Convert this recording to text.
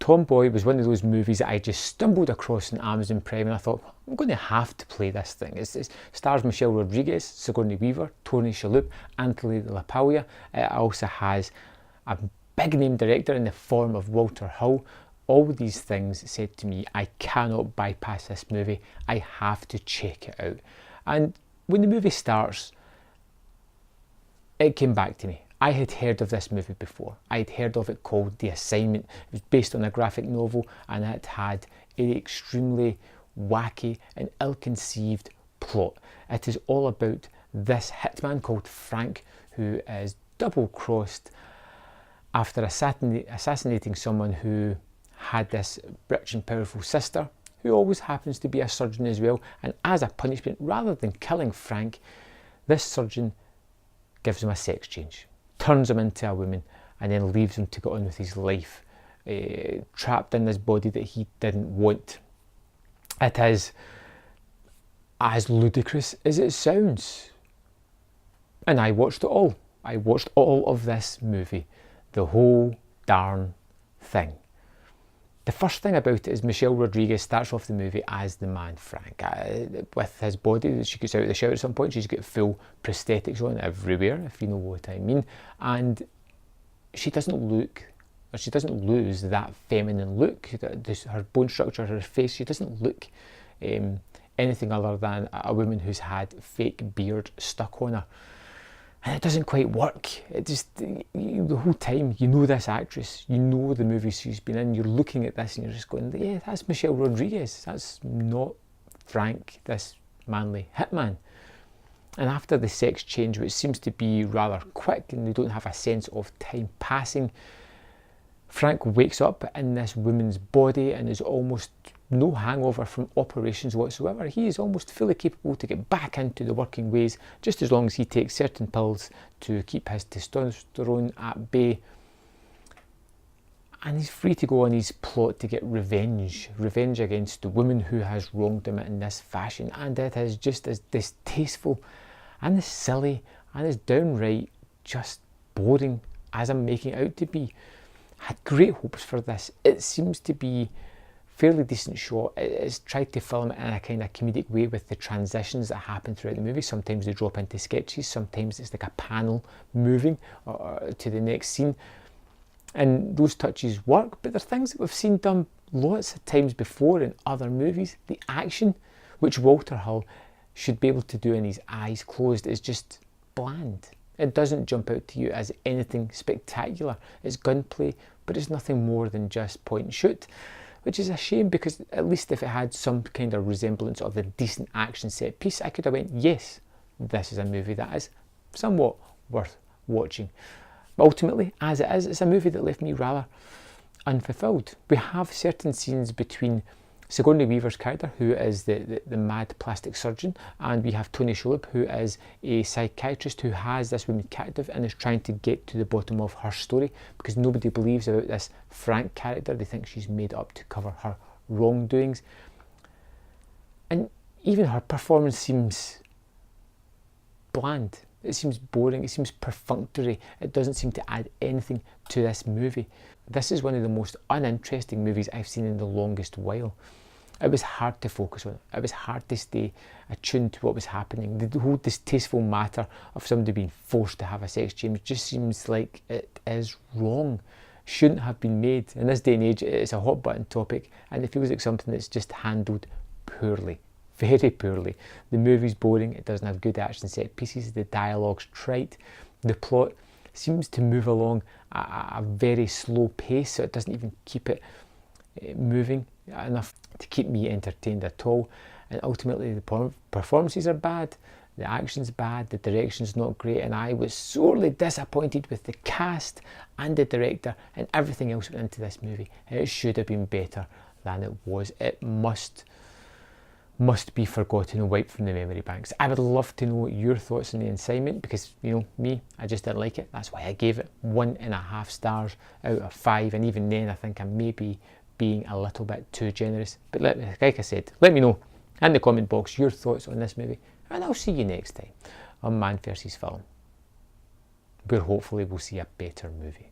Tomboy was one of those movies that I just stumbled across on Amazon Prime, and I thought, I'm going to have to play this thing. It stars Michelle Rodriguez, Sigourney Weaver, Tony Shalhoub, Anthony LaPaglia. It also has a big name director in the form of Walter Hull. All these things said to me, I cannot bypass this movie. I have to check it out. And when the movie starts, it came back to me. I had heard of this movie before. I had heard of it called The Assignment. It was based on a graphic novel, and it had an extremely wacky and ill-conceived plot. It is all about this hitman called Frank, who is double-crossed after assassinating someone who had this rich and powerful sister, who always happens to be a surgeon as well. And as a punishment, rather than killing Frank, this surgeon gives him a sex change, turns him into a woman, and then leaves him to go on with his life, trapped in this body that he didn't want. It is as ludicrous as it sounds. And I watched it all. I watched all of this movie, the whole darn thing. The first thing about it is Michelle Rodriguez starts off the movie as the man Frank. With his body, she gets out of the shower at some point, she's got full prosthetics on everywhere, if you know what I mean. And she doesn't look, or she doesn't lose that feminine look. Her bone structure, her face, she doesn't look anything other than a woman who's had fake beard stuck on her. And it doesn't quite work. It just, the whole time, you know this actress, you know the movies she's been in, you're looking at this and you're just going, yeah, that's Michelle Rodriguez. That's not Frank, this manly hitman. And after the sex change, which seems to be rather quick and they don't have a sense of time passing, Frank wakes up in this woman's body and is almost no hangover from operations whatsoever. He is almost fully capable to get back into the working ways, just as long as he takes certain pills to keep his testosterone at bay. And he's free to go on his plot to get revenge against the woman who has wronged him in this fashion. And it is just as distasteful and as silly and as downright just boring as I'm making it out to be. I had great hopes for this. It seems to be fairly decent shot. It's tried to film it in a kind of comedic way with the transitions that happen throughout the movie. Sometimes they drop into sketches, sometimes it's like a panel moving to the next scene. And those touches work, but they're things that we've seen done lots of times before in other movies. The action, which Walter Hull should be able to do in his eyes closed, is just bland. It doesn't jump out to you as anything spectacular. It's gunplay, but it's nothing more than just point and shoot, which is a shame, because at least if it had some kind of resemblance of a decent action set piece, I could have went, yes, this is a movie that is somewhat worth watching. But ultimately, as it is, it's a movie that left me rather unfulfilled. We have certain scenes between Sigourney Weaver's character, who is the mad plastic surgeon, and we have Tony Shalhoub, who is a psychiatrist who has this woman captive and is trying to get to the bottom of her story, because nobody believes about this Frank character. They think she's made up to cover her wrongdoings. And even her performance seems bland. It seems boring, it seems perfunctory. It doesn't seem to add anything to this movie. This is one of the most uninteresting movies I've seen in the longest while. It was hard to focus on. It was hard to stay attuned to what was happening. The whole distasteful matter of somebody being forced to have a sex change just seems like it is wrong. Shouldn't have been made. In this day and age, it's a hot button topic, and it feels like something that's just handled poorly. Very poorly. The movie's boring, it doesn't have good action set pieces, the dialogue's trite, the plot seems to move along at a very slow pace, so it doesn't even keep it moving enough to keep me entertained at all. And ultimately the performances are bad, the action's bad, the direction's not great, and I was sorely disappointed with the cast and the director and everything else went into this movie. It should have been better than it was. It must be forgotten and wiped from the memory banks. I would love to know your thoughts on The Assignment, because, you know, me, I just didn't like it. That's why I gave it 1.5 stars out of 5, and even then I think I may be being a little bit too generous. But like I said, let me know in the comment box your thoughts on this movie, and I'll see you next time on Man vs Film, where hopefully we'll see a better movie.